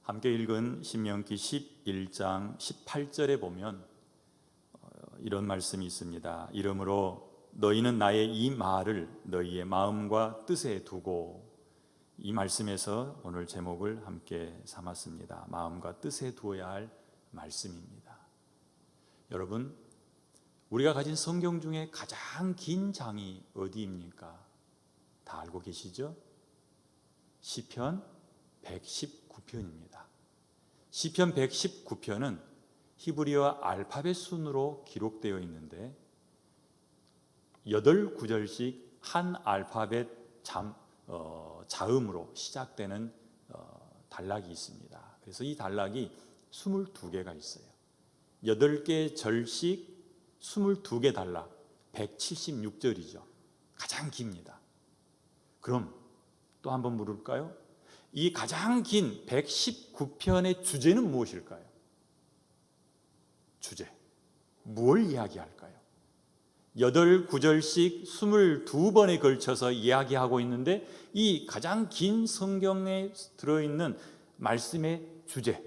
함께 읽은 신명기 11장 18절에 보면 이런 말씀이 있습니다. 이러므로 너희는 나의 이 말을 너희의 마음과 뜻에 두고, 이 말씀에서 오늘 제목을 함께 삼았습니다. 마음과 뜻에 두어야 할 말씀입니다. 여러분, 우리가 가진 성경 중에 가장 긴 장이 어디입니까? 다 알고 계시죠? 시편 119편입니다. 시편 119편은 히브리어 알파벳 순으로 기록되어 있는데 8구절씩 한 알파벳 자음으로 시작되는 단락이 있습니다. 그래서 이 단락이 22개가 있어요. 8개 절씩 22개 단락, 176절이죠. 가장 깁니다. 그럼 또 한번 물을까요? 이 가장 긴 119편의 주제는 무엇일까요? 주제, 뭘 이야기할까요? 8구절씩 22번에 걸쳐서 이야기하고 있는데 이 가장 긴 성경에 들어있는 말씀의 주제,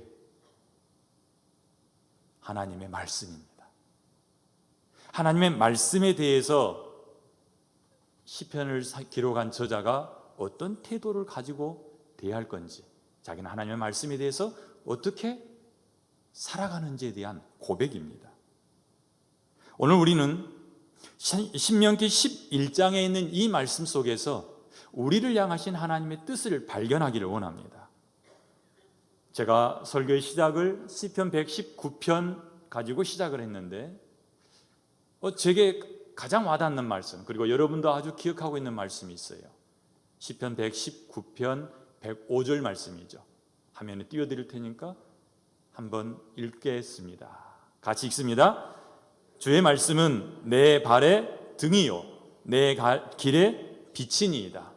하나님의 말씀입니다. 하나님의 말씀에 대해서 시편을 기록한 저자가 어떤 태도를 가지고 대할 건지, 자기는 하나님의 말씀에 대해서 어떻게 살아가는지에 대한 고백입니다. 오늘 우리는 신명기 11장에 있는 이 말씀 속에서 우리를 향하신 하나님의 뜻을 발견하기를 원합니다. 제가 설교의 시작을 시편 119편 가지고 시작을 했는데 제게 가장 와닿는 말씀, 그리고 여러분도 아주 기억하고 있는 말씀이 있어요. 시편 119편 105절 말씀이죠. 화면에 띄워드릴 테니까 한번 읽겠습니다. 같이 읽습니다. 주의 말씀은 내 발의 등이요 내 길의 빛이니이다.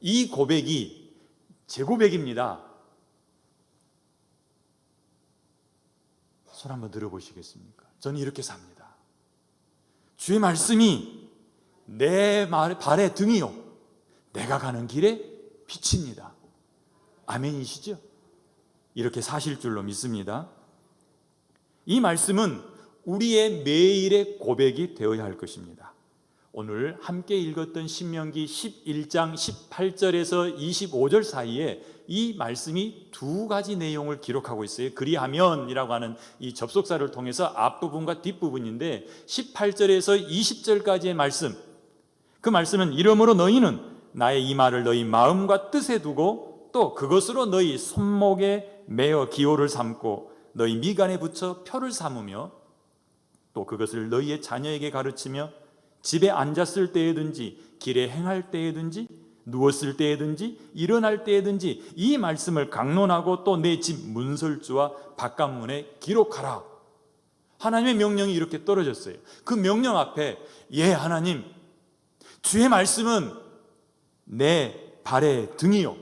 이 고백이 제 고백입니다. 손 한번 들어보시겠습니까? 저는 이렇게 삽니다. 주의 말씀이 내 발의 등이요 내가 가는 길의 빛입니다. 아멘이시죠? 이렇게 사실 줄로 믿습니다. 이 말씀은 우리의 매일의 고백이 되어야 할 것입니다. 오늘 함께 읽었던 신명기 11장 18절에서 25절 사이에 이 말씀이 두 가지 내용을 기록하고 있어요. 그리하면이라고 하는 이 접속사를 통해서 앞부분과 뒷부분인데 18절에서 20절까지의 말씀, 그 말씀은 이러므로 너희는 나의 이 말을 너희 마음과 뜻에 두고 또 그것으로 너희 손목에 매어 기호를 삼고 너희 미간에 붙여 표를 삼으며 또 그것을 너희의 자녀에게 가르치며 집에 앉았을 때에든지 길에 행할 때에든지 누웠을 때에든지 일어날 때에든지 이 말씀을 강론하고 또 내 집 문설주와 바깥문에 기록하라. 하나님의 명령이 이렇게 떨어졌어요. 그 명령 앞에 하나님, 주의 말씀은 내 발의 등이요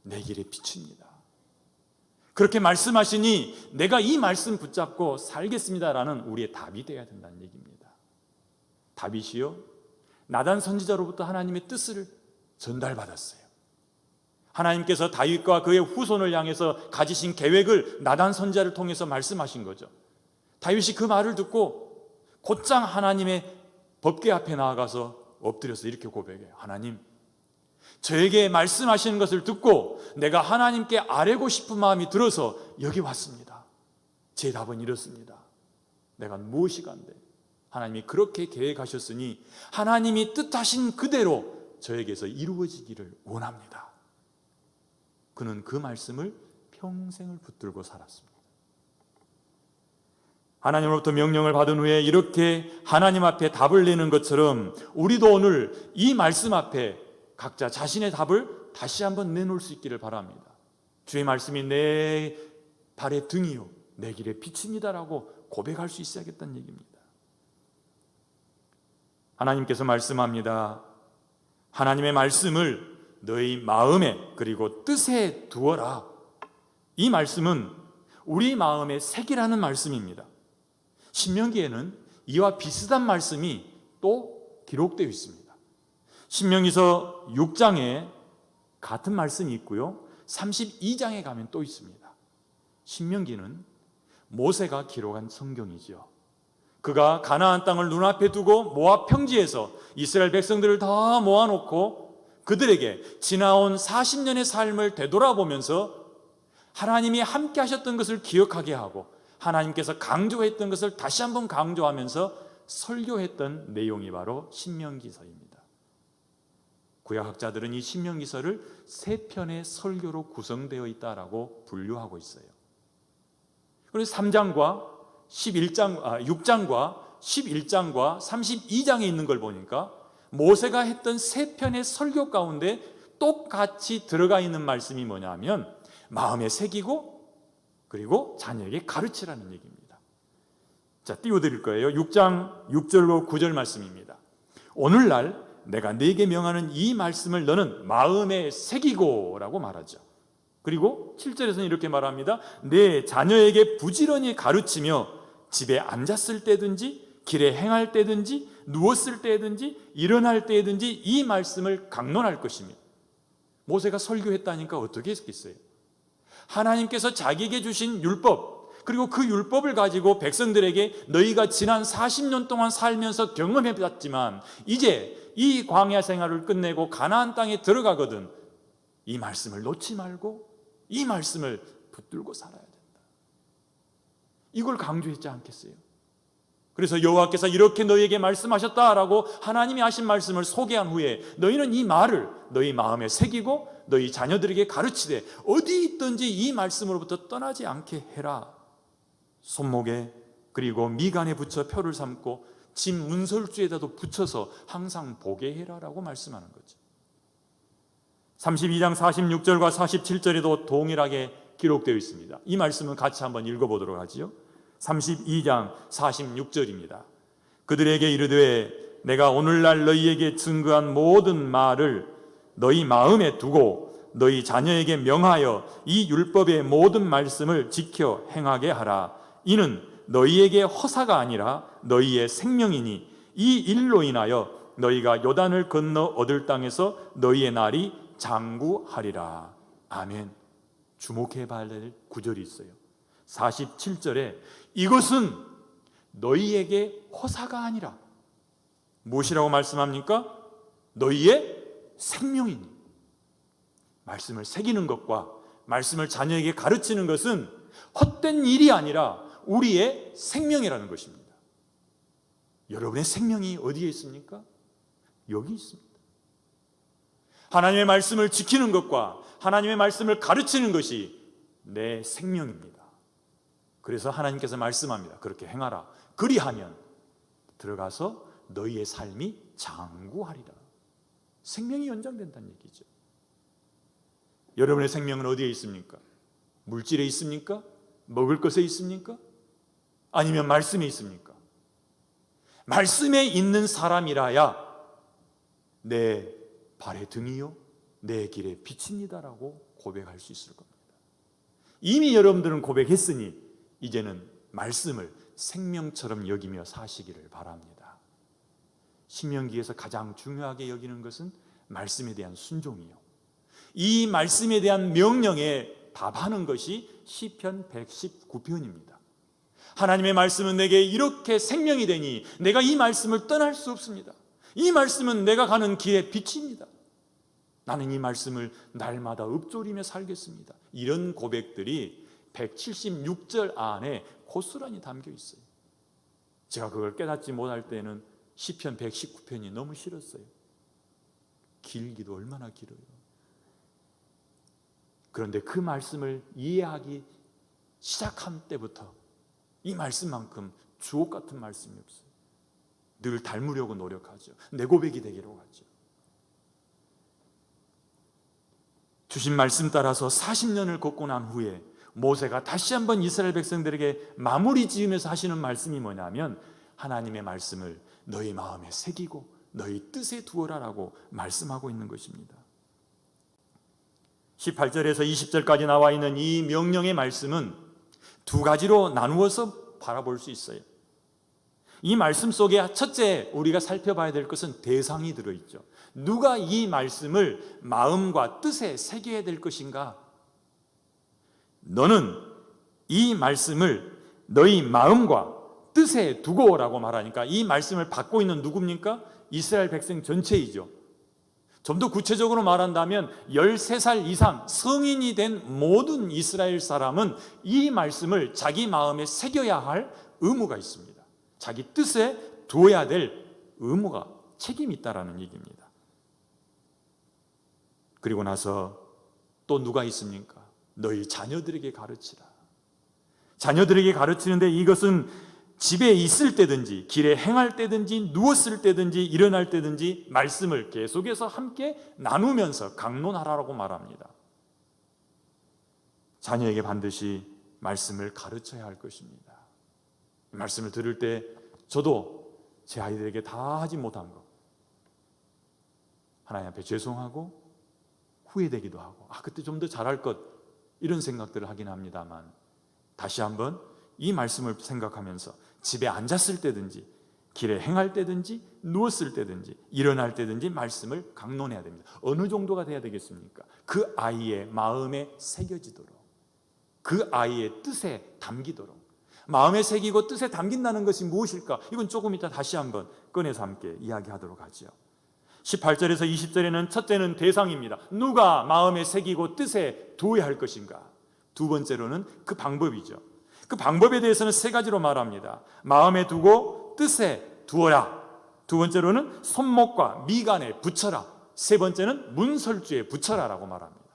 내 길의 빛입니다. 그렇게 말씀하시니 내가 이 말씀 붙잡고 살겠습니다라는 우리의 답이 되어야 된다는 얘기입니다. 다윗이요 나단 선지자로부터 하나님의 뜻을 전달받았어요. 하나님께서 다윗과 그의 후손을 향해서 가지신 계획을 나단 선지자를 통해서 말씀하신 거죠. 다윗이 그 말을 듣고 곧장 하나님의 법궤 앞에 나아가서 엎드려서 이렇게 고백해요. 하나님, 저에게 말씀하시는 것을 듣고 내가 하나님께 아뢰고 싶은 마음이 들어서 여기 왔습니다. 제 답은 이렇습니다. 내가 무엇이 간데 하나님이 그렇게 계획하셨으니 하나님이 뜻하신 그대로 저에게서 이루어지기를 원합니다. 그는 그 말씀을 평생을 붙들고 살았습니다. 하나님으로부터 명령을 받은 후에 이렇게 하나님 앞에 답을 내는 것처럼 우리도 오늘 이 말씀 앞에 각자 자신의 답을 다시 한번 내놓을 수 있기를 바랍니다. 주의 말씀이 내 발의 등이요 내 길의 빛입니다라고 고백할 수 있어야겠다는 얘기입니다. 하나님께서 말씀합니다. 하나님의 말씀을 너희 마음에 그리고 뜻에 두어라. 이 말씀은 우리 마음에 새기라는 말씀입니다. 신명기에는 이와 비슷한 말씀이 또 기록되어 있습니다. 신명기서 6장에 같은 말씀이 있고요. 32장에 가면 또 있습니다. 신명기는 모세가 기록한 성경이지요. 그가 가나안 땅을 눈앞에 두고 모압 평지에서 이스라엘 백성들을 다 모아놓고 그들에게 지나온 40년의 삶을 되돌아보면서 하나님이 함께 하셨던 것을 기억하게 하고 하나님께서 강조했던 것을 다시 한번 강조하면서 설교했던 내용이 바로 신명기서입니다. 구약학자들은 이 신명기서를 3편의 설교로 구성되어 있다라고 분류하고 있어요. 그래서 6장과 11장과 32장에 있는 걸 보니까 모세가 했던 3편의 설교 가운데 똑같이 들어가 있는 말씀이 뭐냐면 마음에 새기고 그리고 자녀에게 가르치라는 얘기입니다. 자, 띄워드릴 거예요. 6장 6절로 9절 말씀입니다. 오늘날 내가 네게 명하는 이 말씀을 너는 마음에 새기고 라고 말하죠. 그리고 7절에서는 이렇게 말합니다. 내 자녀에게 부지런히 가르치며 집에 앉았을 때든지 길에 행할 때든지 누웠을 때든지 일어날 때든지 이 말씀을 강론할 것이며. 모세가 설교했다니까 어떻게 했겠어요? 하나님께서 자기에게 주신 율법, 그리고 그 율법을 가지고 백성들에게 너희가 지난 40년 동안 살면서 경험해봤지만 이제 이 광야 생활을 끝내고 가나안 땅에 들어가거든 이 말씀을 놓지 말고 이 말씀을 붙들고 살아야 된다. 이걸 강조했지 않겠어요? 그래서 여호와께서 이렇게 너희에게 말씀하셨다라고 하나님이 하신 말씀을 소개한 후에 너희는 이 말을 너희 마음에 새기고 너희 자녀들에게 가르치되 어디 있든지 이 말씀으로부터 떠나지 않게 해라. 손목에 그리고 미간에 붙여 표를 삼고 집 문설주에다도 붙여서 항상 보게 해라라고 말씀하는 거죠. 32장 46절과 47절에도 동일하게 기록되어 있습니다. 이 말씀은 같이 한번 읽어보도록 하지요. 32장 46절입니다. 그들에게 이르되 내가 오늘날 너희에게 증거한 모든 말을 너희 마음에 두고 너희 자녀에게 명하여 이 율법의 모든 말씀을 지켜 행하게 하라. 이는 너희에게 허사가 아니라 너희의 생명이니 이 일로 인하여 너희가 요단을 건너 얻을 땅에서 너희의 날이 장구하리라. 아멘. 주목해 봐야 될 구절이 있어요. 47절에 이것은 너희에게 허사가 아니라 무엇이라고 말씀합니까? 너희의 생명이니. 말씀을 새기는 것과 말씀을 자녀에게 가르치는 것은 헛된 일이 아니라 우리의 생명이라는 것입니다. 여러분의 생명이 어디에 있습니까? 여기 있습니다. 하나님의 말씀을 지키는 것과 하나님의 말씀을 가르치는 것이 내 생명입니다. 그래서 하나님께서 말씀합니다. 그렇게 행하라. 그리하면 들어가서 너희의 삶이 장구하리라. 생명이 연장된다는 얘기죠. 여러분의 생명은 어디에 있습니까? 물질에 있습니까? 먹을 것에 있습니까? 아니면 말씀에 있습니까? 말씀에 있는 사람이라야 내 발의 등이요 내 길의 빛입니다라고 고백할 수 있을 겁니다. 이미 여러분들은 고백했으니 이제는 말씀을 생명처럼 여기며 사시기를 바랍니다. 신명기에서 가장 중요하게 여기는 것은 말씀에 대한 순종이요, 이 말씀에 대한 명령에 답하는 것이 시편 119편입니다. 하나님의 말씀은 내게 이렇게 생명이 되니 내가 이 말씀을 떠날 수 없습니다. 이 말씀은 내가 가는 길의 빛입니다. 나는 이 말씀을 날마다 읊조리며 살겠습니다. 이런 고백들이 176절 안에 고스란히 담겨 있어요. 제가 그걸 깨닫지 못할 때는 시편 119편이 너무 싫었어요. 길기도 얼마나 길어요. 그런데 그 말씀을 이해하기 시작한 때부터 이 말씀만큼 주옥 같은 말씀이 없어요. 늘 닮으려고 노력하죠. 내 고백이 되기로 하죠. 주신 말씀 따라서 40년을 걷고 난 후에 모세가 다시 한번 이스라엘 백성들에게 마무리 지으면서 하시는 말씀이 뭐냐면 하나님의 말씀을 너희 마음에 새기고 너희 뜻에 두어라라고 말씀하고 있는 것입니다. 18절에서 20절까지 나와 있는 이 명령의 말씀은 두 가지로 나누어서 바라볼 수 있어요. 이 말씀 속에 첫째 우리가 살펴봐야 될 것은 대상이 들어있죠. 누가 이 말씀을 마음과 뜻에 새겨야 될 것인가? 너는 이 말씀을 너희 마음과 뜻에 두고라고 말하니까 이 말씀을 받고 있는 누굽니까? 이스라엘 백성 전체이죠. 좀 더 구체적으로 말한다면 13살 이상 성인이 된 모든 이스라엘 사람은 이 말씀을 자기 마음에 새겨야 할 의무가 있습니다. 자기 뜻에 두어야 될 의무가, 책임이 있다라는 얘기입니다. 그리고 나서 또 누가 있습니까? 너희 자녀들에게 가르치라. 자녀들에게 가르치는데 이것은 집에 있을 때든지 길에 행할 때든지 누웠을 때든지 일어날 때든지 말씀을 계속해서 함께 나누면서 강론하라고 말합니다. 자녀에게 반드시 말씀을 가르쳐야 할 것입니다. 말씀을 들을 때 저도 제 아이들에게 다 하지 못한 것, 하나님 앞에 죄송하고 후회되기도 하고 그때 좀 더 잘할 것, 이런 생각들을 하긴 합니다만 다시 한번 이 말씀을 생각하면서 집에 앉았을 때든지 길에 행할 때든지 누웠을 때든지 일어날 때든지 말씀을 강론해야 됩니다. 어느 정도가 돼야 되겠습니까? 그 아이의 마음에 새겨지도록, 그 아이의 뜻에 담기도록. 마음에 새기고 뜻에 담긴다는 것이 무엇일까? 이건 조금 이따 다시 한번 꺼내서 함께 이야기하도록 하죠. 18절에서 20절에는 첫째는 대상입니다. 누가 마음에 새기고 뜻에 두어야 할 것인가? 두 번째로는 그 방법이죠. 그 방법에 대해서는 세 가지로 말합니다. 마음에 두고 뜻에 두어라. 두 번째로는 손목과 미간에 붙여라. 세 번째는 문설주에 붙여라라고 말합니다.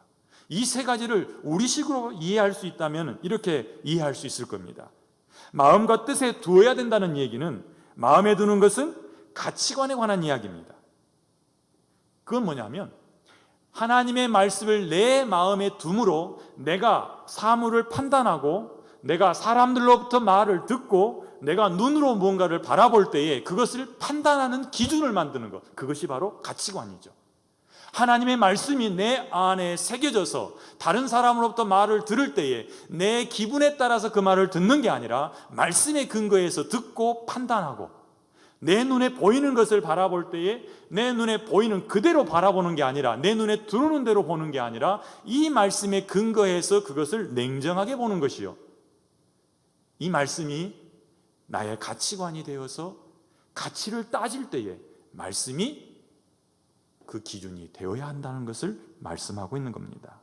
이 세 가지를 우리식으로 이해할 수 있다면 이렇게 이해할 수 있을 겁니다. 마음과 뜻에 두어야 된다는 얘기는, 마음에 두는 것은 가치관에 관한 이야기입니다. 그건 뭐냐면 하나님의 말씀을 내 마음에 둠으로 내가 사물을 판단하고 내가 사람들로부터 말을 듣고 내가 눈으로 뭔가를 바라볼 때에 그것을 판단하는 기준을 만드는 것, 그것이 바로 가치관이죠. 하나님의 말씀이 내 안에 새겨져서 다른 사람으로부터 말을 들을 때에 내 기분에 따라서 그 말을 듣는 게 아니라 말씀의 근거에서 듣고 판단하고, 내 눈에 보이는 것을 바라볼 때에 내 눈에 보이는 그대로 바라보는 게 아니라, 내 눈에 들어오는 대로 보는 게 아니라 이 말씀의 근거에서 그것을 냉정하게 보는 것이요, 이 말씀이 나의 가치관이 되어서 가치를 따질 때에 말씀이 그 기준이 되어야 한다는 것을 말씀하고 있는 겁니다.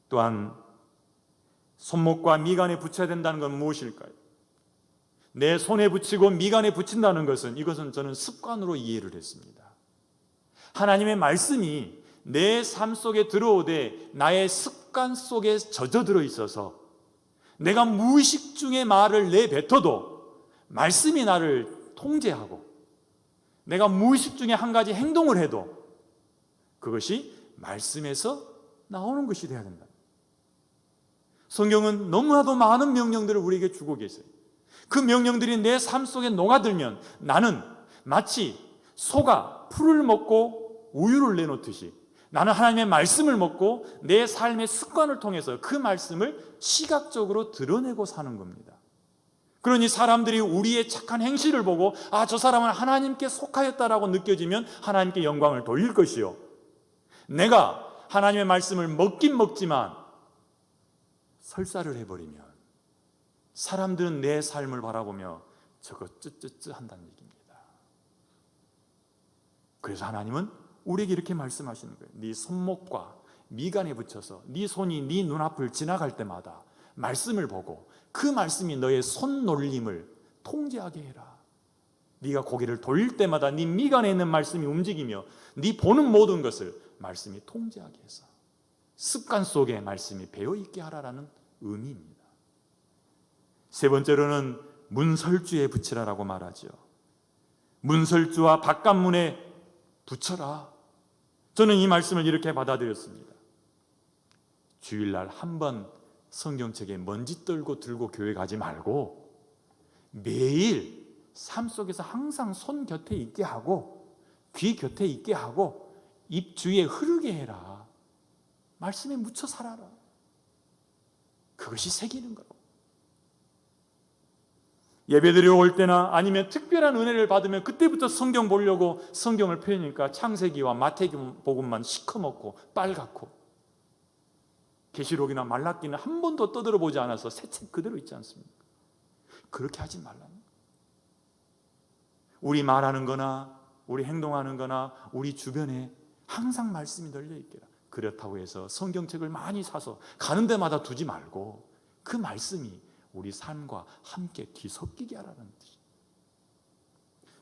또한 손목과 미간에 붙여야 된다는 건 무엇일까요? 내 손에 붙이고 미간에 붙인다는 것은, 이것은 저는 습관으로 이해를 했습니다. 하나님의 말씀이 내 삶 속에 들어오되 나의 습관 속에 젖어들어 있어서 내가 무의식 중에 말을 내뱉어도 말씀이 나를 통제하고, 내가 무의식 중에 한 가지 행동을 해도 그것이 말씀에서 나오는 것이 되어야 된다. 성경은 너무나도 많은 명령들을 우리에게 주고 계세요. 그 명령들이 내 삶 속에 녹아들면 나는 마치 소가 풀을 먹고 우유를 내놓듯이 나는 하나님의 말씀을 먹고 내 삶의 습관을 통해서 그 말씀을 시각적으로 드러내고 사는 겁니다. 그러니 사람들이 우리의 착한 행실을 보고 저 사람은 하나님께 속하였다라고 느껴지면 하나님께 영광을 돌릴 것이요, 내가 하나님의 말씀을 먹긴 먹지만 설사를 해버리면 사람들은 내 삶을 바라보며 저거 쯔쯔쯔 한다는 얘기입니다. 그래서 하나님은 우리에게 이렇게 말씀하시는 거예요. 네 손목과 미간에 붙여서 네 손이 네 눈앞을 지나갈 때마다 말씀을 보고 그 말씀이 너의 손놀림을 통제하게 해라. 네가 고개를 돌릴 때마다 네 미간에 있는 말씀이 움직이며 네 보는 모든 것을 말씀이 통제하게 해서 습관 속에 말씀이 배어있게 하라라는 의미입니다. 세 번째로는 문설주에 붙이라라고 말하죠. 문설주와 바깥문에 붙여라. 저는 이 말씀을 이렇게 받아들였습니다. 주일날 한번 성경책에 먼지 떨고 들고 교회 가지 말고 매일 삶 속에서 항상 손 곁에 있게 하고 귀 곁에 있게 하고 입 주위에 흐르게 해라. 말씀에 묻혀 살아라. 그것이 새기는 거라고. 예배드리러 올 때나 아니면 특별한 은혜를 받으면 그때부터 성경 보려고 성경을 펴니까 창세기와 마태복음만 시커멓고 빨갛고 계시록이나 말라기는 한 번도 떠들어 보지 않아서 새 책 그대로 있지 않습니까? 그렇게 하지 말라는 거예요. 우리 말하는 거나 우리 행동하는 거나 우리 주변에 항상 말씀이 널려 있기라. 그렇다고 해서 성경책을 많이 사서 가는 데마다 두지 말고 그 말씀이 우리 삶과 함께 뒤섞이게 하라는 뜻이에요.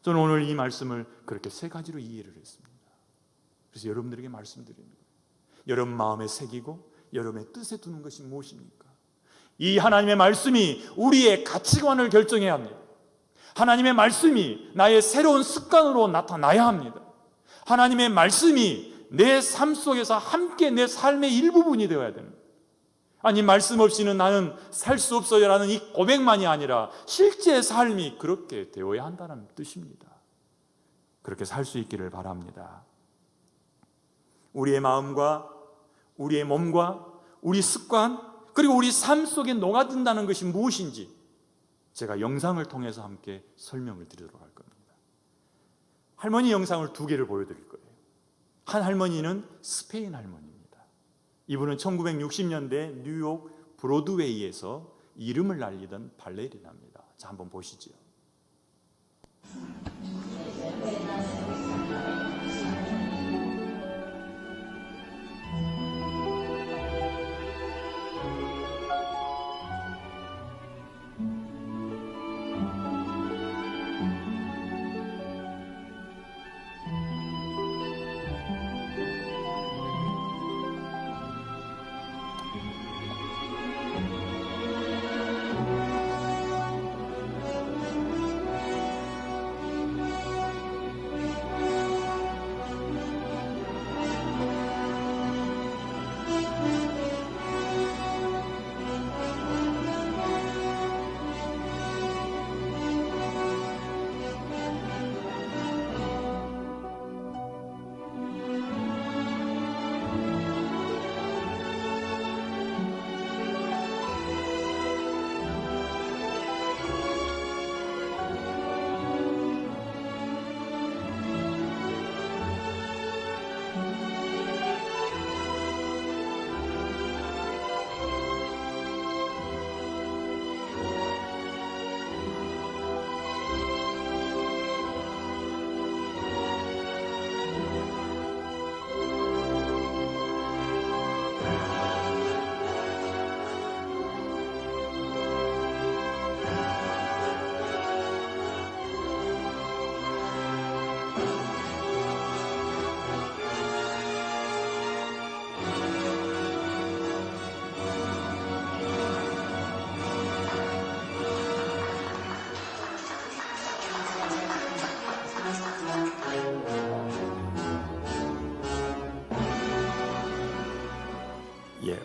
저는 오늘 이 말씀을 그렇게 세 가지로 이해를 했습니다. 그래서 여러분들에게 말씀드립니다. 여러분 마음에 새기고 여러분의 뜻에 두는 것이 무엇입니까? 이 하나님의 말씀이 우리의 가치관을 결정해야 합니다. 하나님의 말씀이 나의 새로운 습관으로 나타나야 합니다. 하나님의 말씀이 내 삶 속에서 함께 내 삶의 일부분이 되어야 됩니다. 아니, 말씀 없이는 나는 살 수 없어요 라는 이 고백만이 아니라 실제 삶이 그렇게 되어야 한다는 뜻입니다. 그렇게 살 수 있기를 바랍니다. 우리의 마음과 우리의 몸과 우리 습관 그리고 우리 삶 속에 녹아든다는 것이 무엇인지 제가 영상을 통해서 함께 설명을 드리도록 할 겁니다. 할머니 영상을 두 개를 보여드릴 거예요. 한 할머니는 스페인 할머니입니다. 이분은 1960년대 뉴욕 브로드웨이에서 이름을 날리던 발레리나입니다. 자, 한번 보시죠.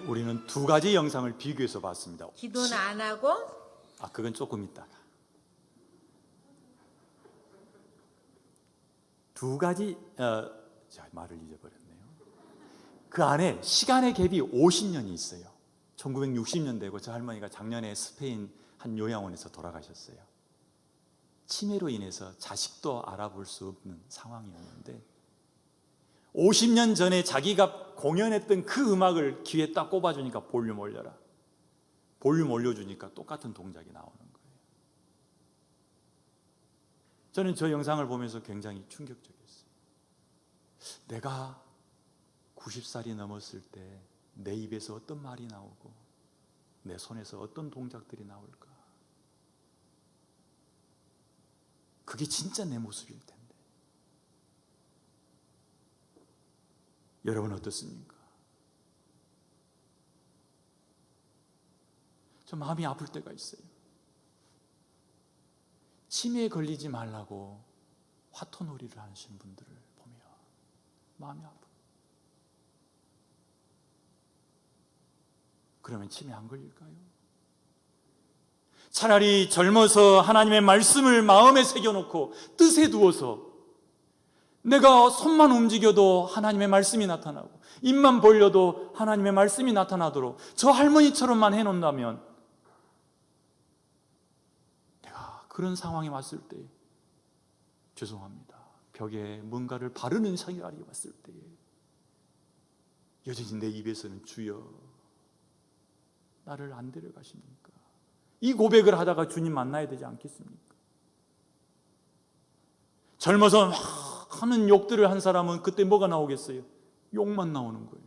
우리는 두 가지 영상을 비교해서 봤습니다. 기도는 안 하고 그건 조금 있다가. 두 가지 말을 잊어버렸네요. 그 안에 시간의 갭이 50년이 있어요. 1960년대고 저 할머니가 작년에 스페인 한 요양원에서 돌아가셨어요. 치매로 인해서 자식도 알아볼 수 없는 상황이었는데 50년 전에 자기가 공연했던 그 음악을 귀에 딱 꼽아주니까 볼륨 올려라. 볼륨 올려주니까 똑같은 동작이 나오는 거예요. 저는 저 영상을 보면서 굉장히 충격적이었어요. 내가 90살이 넘었을 때 내 입에서 어떤 말이 나오고 내 손에서 어떤 동작들이 나올까? 그게 진짜 내 모습일 텐데. 여러분 어떻습니까? 저 마음이 아플 때가 있어요. 치매에 걸리지 말라고 화토놀이를 하시는 분들을 보면 마음이 아파요. 그러면 치매 안 걸릴까요? 차라리 젊어서 하나님의 말씀을 마음에 새겨놓고 뜻에 두어서 내가 손만 움직여도 하나님의 말씀이 나타나고 입만 벌려도 하나님의 말씀이 나타나도록 저 할머니처럼만 해놓는다면 내가 그런 상황이 왔을 때 죄송합니다. 벽에 뭔가를 바르는 생각이 왔을 때 여전히 내 입에서는 주여 나를 안 데려가십니까? 이 고백을 하다가 주님 만나야 되지 않겠습니까? 젊어서 막 하는 욕들을 한 사람은 그때 뭐가 나오겠어요? 욕만 나오는 거예요.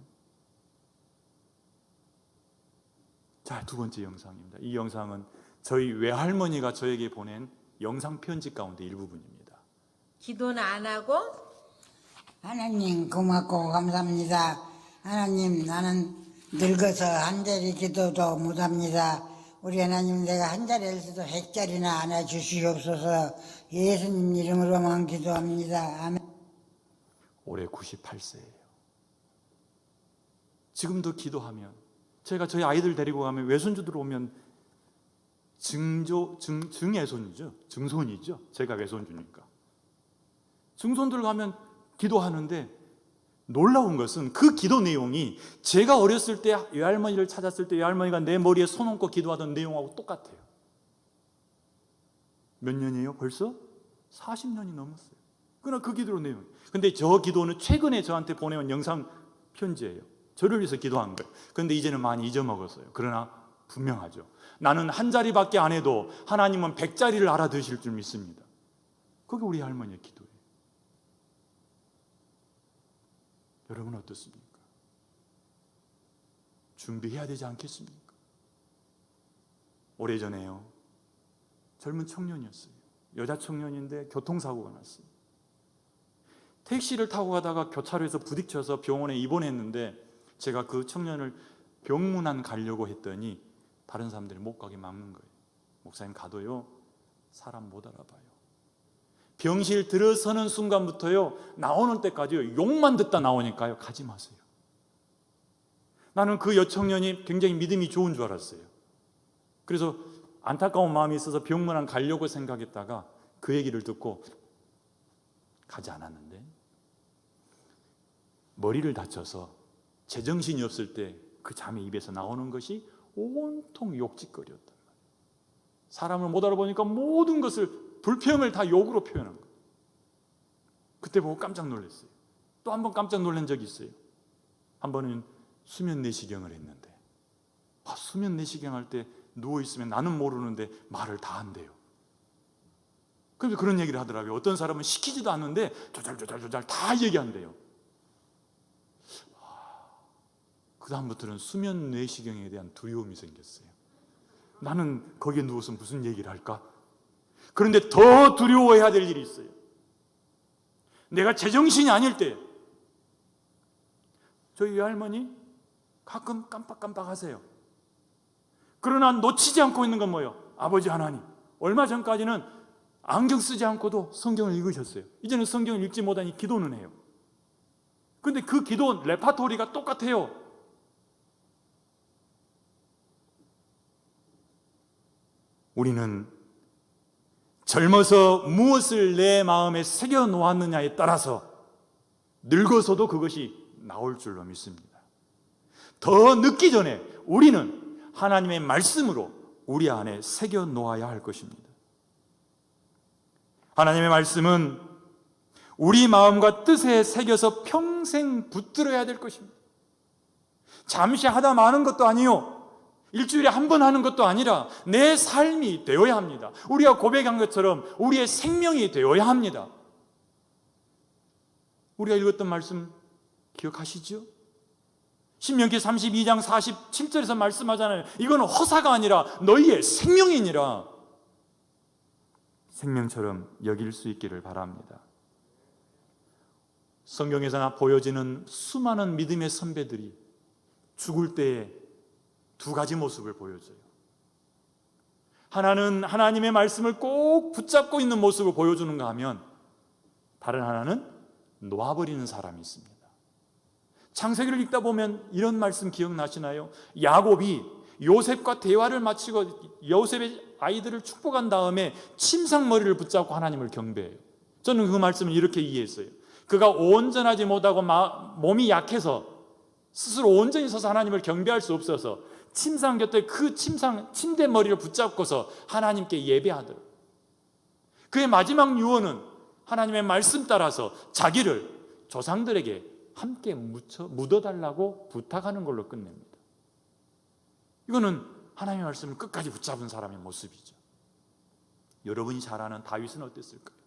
자, 두 번째 영상입니다. 이 영상은 저희 외할머니가 저에게 보낸 영상 편지 가운데 일부분입니다. 기도는 안 하고? 하나님 고맙고 감사합니다. 하나님, 나는 늙어서 한 자리 기도도 못합니다. 우리 하나님, 내가 한 자리에서도 100자리나 안아주시옵소서. 예수님 이름으로만 기도합니다. 아멘. 올해 98세예요. 지금도 기도하면, 제가 저희 아이들 데리고 가면 외손주들 오면 증애손이죠. 증손이죠. 제가 외손주니까. 증손들 가면 기도하는데 놀라운 것은 그 기도 내용이 제가 어렸을 때 외할머니를 찾았을 때 외할머니가 내 머리에 손 얹고 기도하던 내용하고 똑같아요. 몇 년이에요? 벌써 40년이 넘었어요. 그러나 그 기도 내용. 근데 저 기도는 최근에 저한테 보내온 영상 편지예요. 저를 위해서 기도한 거예요. 그런데 이제는 많이 잊어먹었어요. 그러나 분명하죠. 나는 한 자리밖에 안 해도 하나님은 100자리를 알아두실 줄 믿습니다. 그게 우리 할머니의 기도예요. 여러분 어떻습니까? 준비해야 되지 않겠습니까? 오래전에요, 젊은 청년이었어요. 여자 청년인데 교통사고가 났어요. 택시를 타고 가다가 교차로에서 부딪혀서 병원에 입원했는데 제가 그 청년을 병문안 가려고 했더니 다른 사람들이 못 가게 막는 거예요. 목사님 가도요, 사람 못 알아봐요. 병실 들어서는 순간부터요, 나오는 때까지요, 욕만 듣다 나오니까요, 가지 마세요. 나는 그 여청년이 굉장히 믿음이 좋은 줄 알았어요. 그래서 안타까운 마음이 있어서 병문안 가려고 생각했다가 그 얘기를 듣고 가지 않았는데, 머리를 다쳐서 제정신이 없을 때 그 자매 입에서 나오는 것이 온통 욕짓거리였단 말이에요. 사람을 못 알아보니까 모든 것을, 불평을 다 욕으로 표현한 거예요. 그때 보고 깜짝 놀랐어요. 또 한 번 깜짝 놀란 적이 있어요. 한 번은 수면 내시경을 했는데, 수면 내시경 할 때 누워있으면 나는 모르는데 말을 다 한대요. 그래서 그런 얘기를 하더라고요. 어떤 사람은 시키지도 않는데 조잘조잘조잘 다 얘기한대요. 그 다음부터는 수면 내시경에 대한 두려움이 생겼어요. 나는 거기에 누워서 무슨 얘기를 할까? 그런데 더 두려워해야 될 일이 있어요. 내가 제정신이 아닐 때, 저희 외할머니 가끔 깜빡깜빡 하세요. 그러나 놓치지 않고 있는 건 뭐예요? 아버지 하나님. 얼마 전까지는 안경 쓰지 않고도 성경을 읽으셨어요. 이제는 성경을 읽지 못하니 기도는 해요. 그런데 그 기도 레파토리가 똑같아요. 우리는 젊어서 무엇을 내 마음에 새겨 놓았느냐에 따라서 늙어서도 그것이 나올 줄로 믿습니다. 더 늦기 전에 우리는 하나님의 말씀으로 우리 안에 새겨 놓아야 할 것입니다. 하나님의 말씀은 우리 마음과 뜻에 새겨서 평생 붙들어야 될 것입니다. 잠시 하다 마는 것도 아니요, 일주일에 한 번 하는 것도 아니라 내 삶이 되어야 합니다. 우리가 고백한 것처럼 우리의 생명이 되어야 합니다. 우리가 읽었던 말씀 기억하시죠? 신명기 32장 47절에서 말씀하잖아요. 이건 허사가 아니라 너희의 생명이니라. 생명처럼 여길 수 있기를 바랍니다. 성경에서 보여지는 수많은 믿음의 선배들이 죽을 때에 두 가지 모습을 보여줘요. 하나는 하나님의 말씀을 꼭 붙잡고 있는 모습을 보여주는가 하면, 다른 하나는 놓아버리는 사람이 있습니다. 창세기를 읽다 보면 이런 말씀 기억나시나요? 야곱이 요셉과 대화를 마치고 요셉의 아이들을 축복한 다음에 침상머리를 붙잡고 하나님을 경배해요. 저는 그 말씀을 이렇게 이해했어요. 그가 온전하지 못하고 몸이 약해서 스스로 온전히 서서 하나님을 경배할 수 없어서 침상 곁에 그 침대 머리를 붙잡고서 하나님께 예배하더라. 그의 마지막 유언은 하나님의 말씀 따라서 자기를 조상들에게 함께 묻어달라고 부탁하는 걸로 끝냅니다. 이거는 하나님의 말씀을 끝까지 붙잡은 사람의 모습이죠. 여러분이 잘 아는 다윗은 어땠을까요?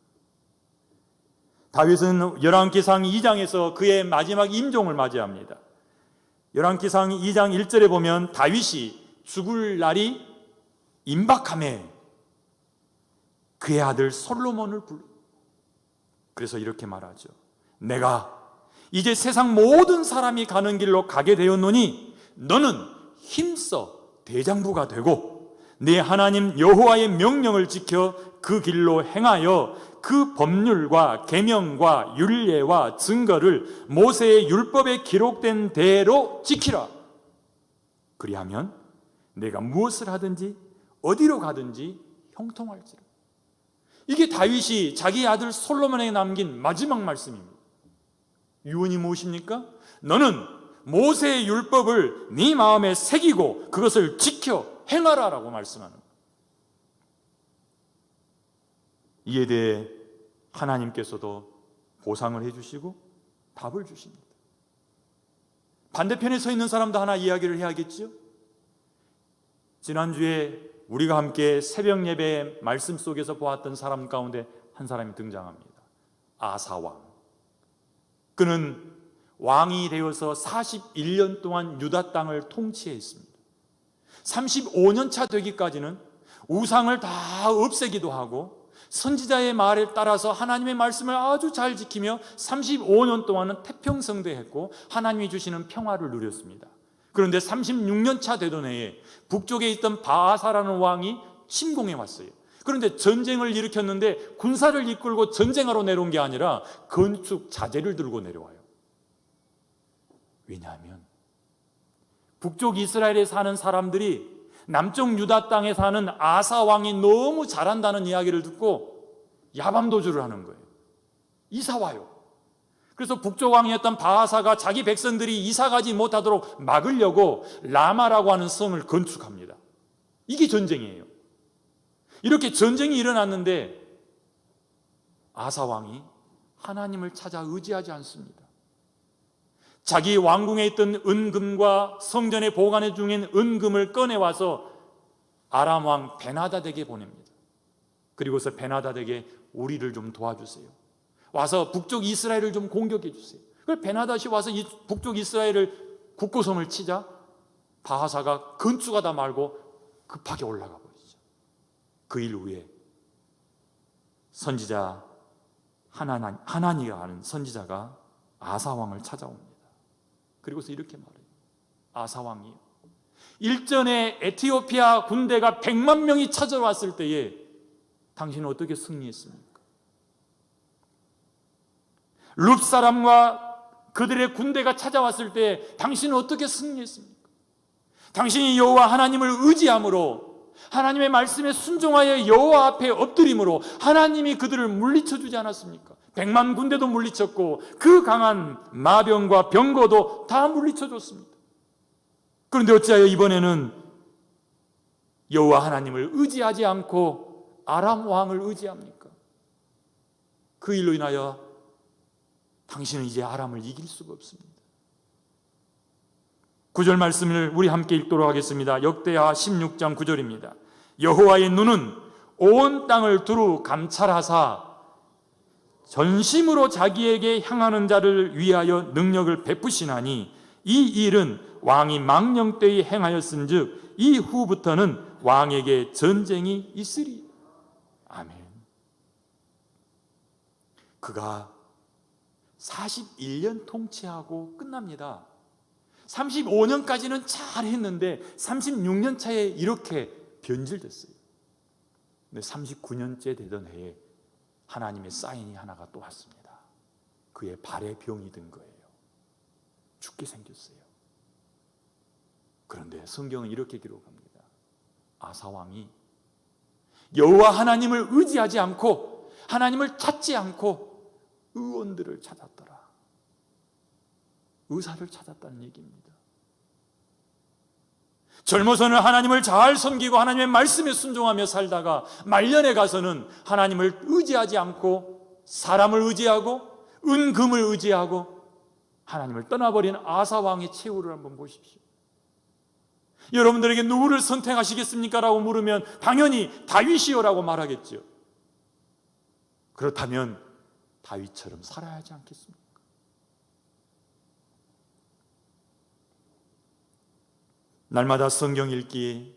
다윗은 열왕기상 2장에서 그의 마지막 임종을 맞이합니다. 열왕기상 2장 1절에 보면 다윗이 죽을 날이 임박함에 그의 아들 솔로몬을 불러. 그래서 이렇게 말하죠. 내가 이제 세상 모든 사람이 가는 길로 가게 되었노니 너는 힘써 대장부가 되고 네 하나님 여호와의 명령을 지켜 그 길로 행하여 그 법률과 계명과 율례와 증거를 모세의 율법에 기록된 대로 지키라. 그리하면 내가 무엇을 하든지 어디로 가든지 형통할지라. 이게 다윗이 자기 아들 솔로몬에게 남긴 마지막 말씀입니다. 유언이 무엇입니까? 너는 모세의 율법을 네 마음에 새기고 그것을 지켜 행하라라고 말씀하는 거예요. 이에 대해 하나님께서도 보상을 해주시고 답을 주십니다. 반대편에 서 있는 사람도 하나 이야기를 해야겠죠. 지난주에 우리가 함께 새벽 예배 말씀 속에서 보았던 사람 가운데 한 사람이 등장합니다. 아사왕. 그는 왕이 되어서 41년 동안 유다 땅을 통치했습니다. 35년 차 되기까지는 우상을 다 없애기도 하고 선지자의 말에 따라서 하나님의 말씀을 아주 잘 지키며 35년 동안은 태평성대했고 하나님이 주시는 평화를 누렸습니다. 그런데 36년 차 되던 해에 북쪽에 있던 바아사라는 왕이 침공해 왔어요. 그런데 전쟁을 일으켰는데 군사를 이끌고 전쟁하러 내려온 게 아니라 건축 자재를 들고 내려와요. 왜냐하면 북쪽 이스라엘에 사는 사람들이 남쪽 유다 땅에 사는 아사 왕이 너무 잘한다는 이야기를 듣고 야밤도주를 하는 거예요. 이사 와요. 그래서 북쪽 왕이었던 바아사가 자기 백성들이 이사가지 못하도록 막으려고 라마라고 하는 성을 건축합니다. 이게 전쟁이에요. 이렇게 전쟁이 일어났는데 아사 왕이 하나님을 찾아 의지하지 않습니다. 자기 왕궁에 있던 은금과 성전에 보관해 중인 은금을 꺼내와서 아람 왕 베나다덱에게 보냅니다. 그리고서 베나다덱에게 우리를 좀 도와주세요. 와서 북쪽 이스라엘을 좀 공격해 주세요. 그래서 베나다시 와서 이 북쪽 이스라엘을 국고성을 치자 바하사가 건축하다 말고 급하게 올라가 버리죠. 그 일 후에 선지자 하나니가 하는 선지자가 아사왕을 찾아옵니다. 그리고서 이렇게 말해요. 아사왕이요, 일전에 에티오피아 군대가 100만 명이 찾아왔을 때에 당신은 어떻게 승리했습니까? 룹 사람과 그들의 군대가 찾아왔을 때 당신은 어떻게 승리했습니까? 당신이 여호와 하나님을 의지함으로 하나님의 말씀에 순종하여 여호와 앞에 엎드림으로 하나님이 그들을 물리쳐 주지 않았습니까? 100만 군대도 물리쳤고 그 강한 마병과 병거도 다 물리쳐 줬습니다. 그런데 어찌하여 이번에는 여호와 하나님을 의지하지 않고 아람 왕을 의지합니까? 그 일로 인하여 당신은 이제 아람을 이길 수가 없습니다. 9절 말씀을 우리 함께 읽도록 하겠습니다. 역대하 16장 9절입니다. 여호와의 눈은 온 땅을 두루 감찰하사 전심으로 자기에게 향하는 자를 위하여 능력을 베푸시나니 이 일은 왕이 망령 때에 행하였은즉 이후부터는 왕에게 전쟁이 있으리. 아멘. 그가 41년 통치하고 끝납니다. 35년까지는 잘했는데 36년 차에 이렇게 변질됐어요. 근데 39년째 되던 해에 하나님의 사인이 하나가 또 왔습니다. 그의 발에 병이 든 거예요. 죽게 생겼어요. 그런데 성경은 이렇게 기록합니다. 아사 왕이 여호와 하나님을 의지하지 않고 하나님을 찾지 않고 의원들을 찾았더라. 의사를 찾았다는 얘기입니다. 젊어서는 하나님을 잘 섬기고 하나님의 말씀에 순종하며 살다가 말년에 가서는 하나님을 의지하지 않고 사람을 의지하고 은금을 의지하고 하나님을 떠나버린 아사 왕의 최후를 한번 보십시오. 여러분들에게 누구를 선택하시겠습니까? 라고 물으면 당연히 다윗이요라고 말하겠죠. 그렇다면 다윗처럼 살아야 하지 않겠습니까? 날마다 성경 읽기,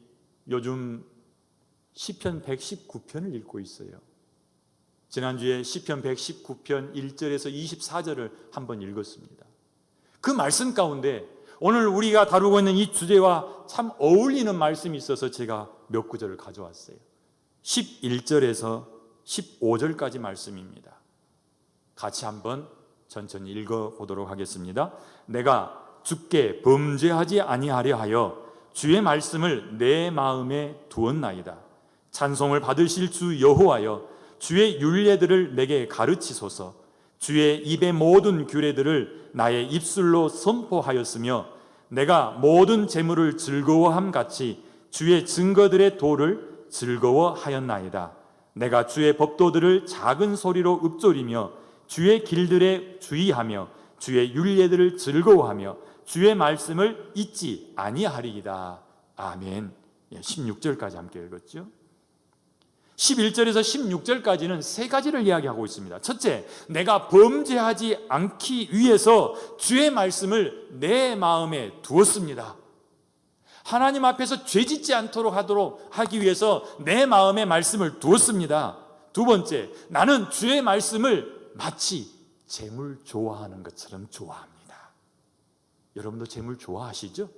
요즘 시편 119편을 읽고 있어요. 지난주에 시편 119편 1절에서 24절을 한번 읽었습니다. 그 말씀 가운데 오늘 우리가 다루고 있는 이 주제와 참 어울리는 말씀이 있어서 제가 몇 구절을 가져왔어요. 11절에서 15절까지 말씀입니다. 같이 한번 천천히 읽어보도록 하겠습니다. 내가 주께 범죄하지 아니하려 하여 주의 말씀을 내 마음에 두었나이다. 찬송을 받으실 주 여호와여, 주의 율례들을 내게 가르치소서. 주의 입의 모든 규례들을 나의 입술로 선포하였으며 내가 모든 재물을 즐거워함 같이 주의 증거들의 도를 즐거워하였나이다. 내가 주의 법도들을 작은 소리로 읊조리며 주의 길들에 주의하며 주의 율례들을 즐거워하며 주의 말씀을 잊지 아니하리이다. 아멘. 16절까지 함께 읽었죠. 11절에서 16절까지는 세 가지를 이야기하고 있습니다. 첫째, 내가 범죄하지 않기 위해서 주의 말씀을 내 마음에 두었습니다. 하나님 앞에서 죄짓지 않도록 하기 위해서 내 마음에 말씀을 두었습니다. 두 번째, 나는 주의 말씀을 마치 재물 좋아하는 것처럼 좋아합니다. 여러분도 재물 좋아하시죠?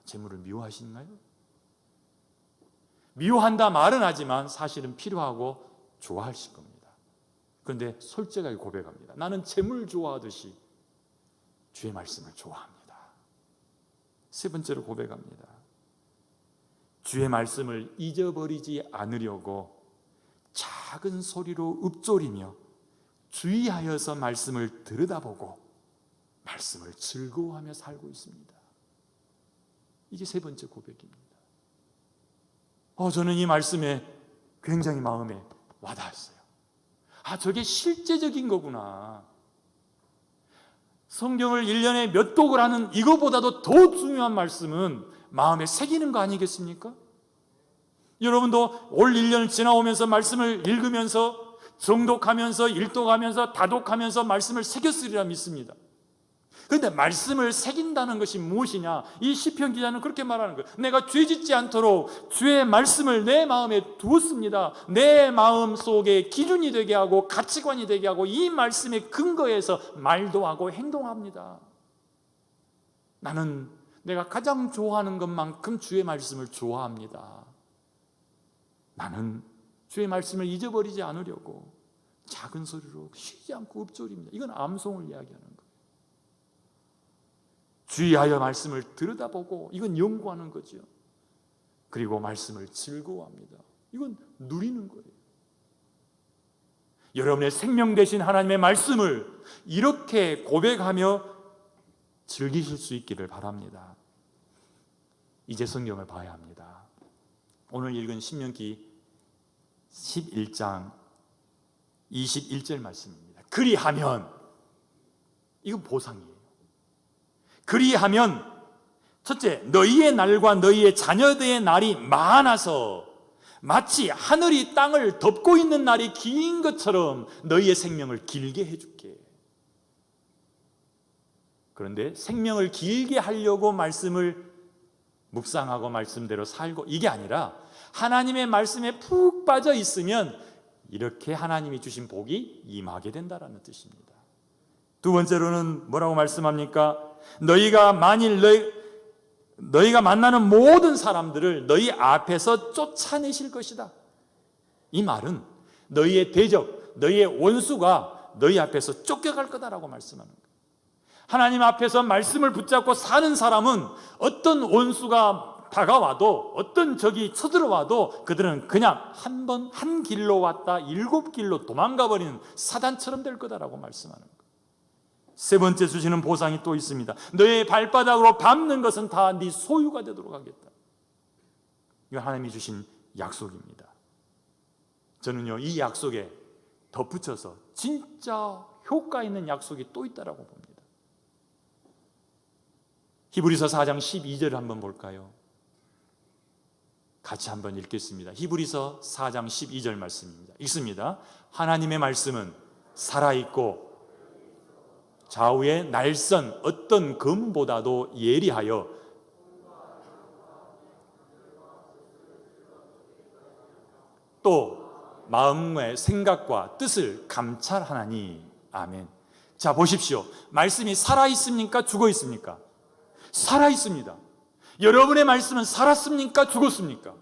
재물을 미워하시나요? 미워한다 말은 하지만 사실은 필요하고 좋아하실 겁니다. 그런데 솔직하게 고백합니다. 나는 재물 좋아하듯이 주의 말씀을 좋아합니다. 세 번째로 고백합니다. 주의 말씀을 잊어버리지 않으려고 작은 소리로 읊조리며 주의하여서 말씀을 들여다보고 말씀을 즐거워하며 살고 있습니다. 이게 세 번째 고백입니다. 저는 이 말씀에 굉장히 마음에 와닿았어요. 저게 실제적인 거구나. 성경을 1년에 몇 독을 하는 이거보다도 더 중요한 말씀은 마음에 새기는 거 아니겠습니까? 여러분도 올 1년을 지나오면서 말씀을 읽으면서 정독하면서 일독하면서 다독하면서 말씀을 새겼으리라 믿습니다. 그런데 말씀을 새긴다는 것이 무엇이냐? 이 시편 기자는 그렇게 말하는 거예요. 내가 죄짓지 않도록 주의 말씀을 내 마음에 두었습니다. 내 마음 속에 기준이 되게 하고 가치관이 되게 하고 이 말씀에 근거해서 말도 하고 행동합니다. 나는 내가 가장 좋아하는 것만큼 주의 말씀을 좋아합니다. 나는 주의 말씀을 잊어버리지 않으려고 작은 소리로 쉬지 않고 읊조립니다. 이건 암송을 이야기하는 거예요. 주의하여 말씀을 들여다보고, 이건 연구하는 거죠. 그리고 말씀을 즐거워합니다. 이건 누리는 거예요. 여러분의 생명 되신 하나님의 말씀을 이렇게 고백하며 즐기실 수 있기를 바랍니다. 이제 성경을 봐야 합니다. 오늘 읽은 신명기 11장 21절 말씀입니다. 그리하면, 이건 보상이에요. 그리하면 첫째, 너희의 날과 너희의 자녀들의 날이 많아서 마치 하늘이 땅을 덮고 있는 날이 긴 것처럼 너희의 생명을 길게 해줄게. 그런데 생명을 길게 하려고 말씀을 묵상하고 말씀대로 살고, 이게 아니라 하나님의 말씀에 푹 빠져 있으면 이렇게 하나님이 주신 복이 임하게 된다는 뜻입니다. 두 번째로는 뭐라고 말씀합니까? 너희가 만일 너희가 만나는 모든 사람들을 너희 앞에서 쫓아내실 것이다. 이 말은 너희의 대적, 너희의 원수가 너희 앞에서 쫓겨갈 거다라고 말씀하는 거예요. 하나님 앞에서 말씀을 붙잡고 사는 사람은 어떤 원수가 다가와도, 어떤 적이 쳐들어와도 그들은 그냥 한 길로 왔다 7길로 도망가 버리는 사단처럼 될 거다라고 말씀하는 거예요. 세 번째 주시는 보상이 또 있습니다. 너의 발바닥으로 밟는 것은 다 네 소유가 되도록 하겠다. 이건 하나님이 주신 약속입니다. 저는요, 이 약속에 덧붙여서 진짜 효과 있는 약속이 또 있다라고 봅니다. 히브리서 4장 12절을 한번 볼까요? 같이 한번 읽겠습니다. 히브리서 4장 12절 말씀입니다. 읽습니다. 하나님의 말씀은 살아있고 좌우의 날선 어떤 검보다도 예리하여 또 마음의 생각과 뜻을 감찰하나니. 아멘. 자, 보십시오. 말씀이 살아있습니까? 죽어있습니까? 살아있습니다. 여러분의 말씀은 살았습니까? 죽었습니까?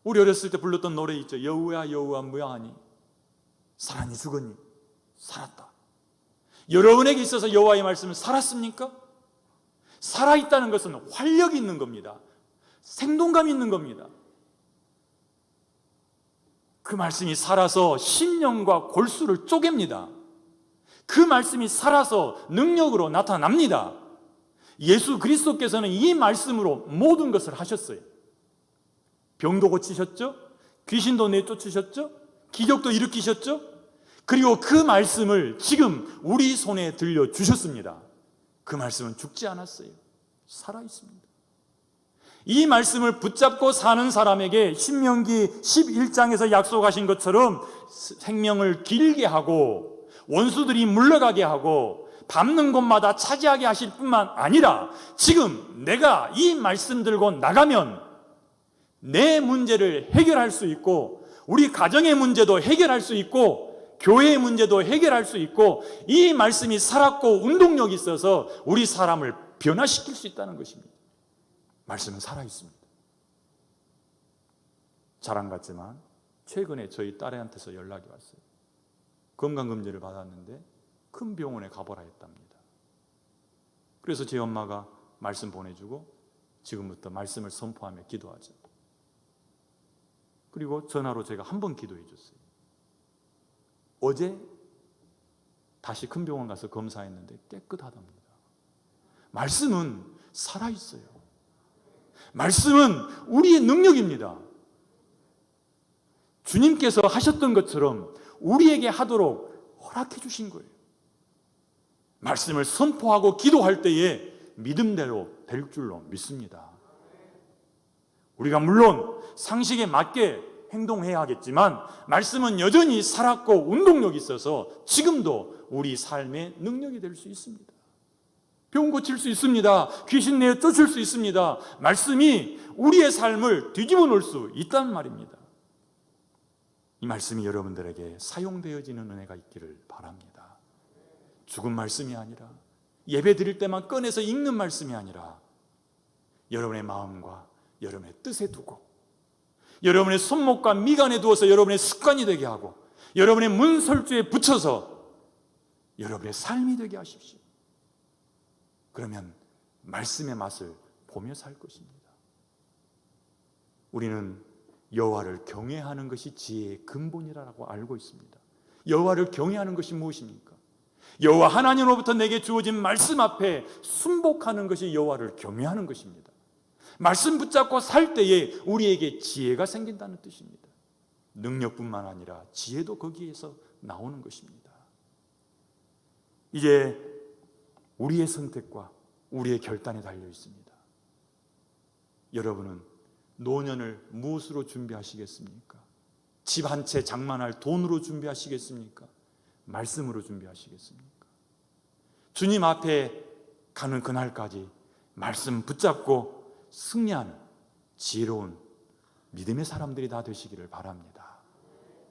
우리 어렸을 때 불렀던 노래 있죠. 여호와 여호와 무양하니 살았니 죽었니? 살았다. 여러분에게 있어서 여호와의 말씀은 살았습니까? 살아있다는 것은 활력이 있는 겁니다. 생동감이 있는 겁니다. 그 말씀이 살아서 심령과 골수를 쪼갭니다. 그 말씀이 살아서 능력으로 나타납니다. 예수 그리스도께서는 이 말씀으로 모든 것을 하셨어요. 병도 고치셨죠? 귀신도 내쫓으셨죠? 기적도 일으키셨죠? 그리고 그 말씀을 지금 우리 손에 들려주셨습니다. 그 말씀은 죽지 않았어요. 살아있습니다. 이 말씀을 붙잡고 사는 사람에게 신명기 11장에서 약속하신 것처럼 생명을 길게 하고 원수들이 물러가게 하고 밟는 곳마다 차지하게 하실 뿐만 아니라 지금 내가 이 말씀 들고 나가면 내 문제를 해결할 수 있고 우리 가정의 문제도 해결할 수 있고 교회의 문제도 해결할 수 있고 이 말씀이 살았고 운동력이 있어서 우리 사람을 변화시킬 수 있다는 것입니다. 말씀은 살아있습니다. 자랑 같지만 최근에 저희 딸애한테서 연락이 왔어요. 건강검진을 받았는데 큰 병원에 가보라 했답니다. 그래서 제 엄마가 말씀 보내주고 지금부터 말씀을 선포하며 기도하죠. 그리고 전화로 제가 한 번 기도해 줬어요. 어제 다시 큰 병원 가서 검사했는데 깨끗하답니다. 말씀은 살아있어요. 말씀은 우리의 능력입니다. 주님께서 하셨던 것처럼 우리에게 하도록 허락해 주신 거예요. 말씀을 선포하고 기도할 때에 믿음대로 될 줄로 믿습니다. 우리가 물론 상식에 맞게 행동해야 하겠지만 말씀은 여전히 살았고 운동력이 있어서 지금도 우리 삶의 능력이 될 수 있습니다. 병 고칠 수 있습니다. 귀신 내어 쫓을 수 있습니다. 말씀이 우리의 삶을 뒤집어 놓을 수 있다는 말입니다. 이 말씀이 여러분들에게 사용되어지는 은혜가 있기를 바랍니다. 죽은 말씀이 아니라 예배 드릴 때만 꺼내서 읽는 말씀이 아니라 여러분의 마음과 여러분의 뜻에 두고 여러분의 손목과 미간에 두어서 여러분의 습관이 되게 하고 여러분의 문설주에 붙여서 여러분의 삶이 되게 하십시오. 그러면 말씀의 맛을 보며 살 것입니다. 우리는 여호와를 경외하는 것이 지혜의 근본이라고 알고 있습니다. 여호와를 경외하는 것이 무엇입니까? 여호와 하나님으로부터 내게 주어진 말씀 앞에 순복하는 것이 여호와를 경외하는 것입니다. 말씀 붙잡고 살 때에 우리에게 지혜가 생긴다는 뜻입니다. 능력뿐만 아니라 지혜도 거기에서 나오는 것입니다. 이제 우리의 선택과 우리의 결단에 달려 있습니다. 여러분은 노년을 무엇으로 준비하시겠습니까? 집 한 채 장만할 돈으로 준비하시겠습니까? 말씀으로 준비하시겠습니까? 주님 앞에 가는 그날까지 말씀 붙잡고 승리하는 지혜로운 믿음의 사람들이 다 되시기를 바랍니다.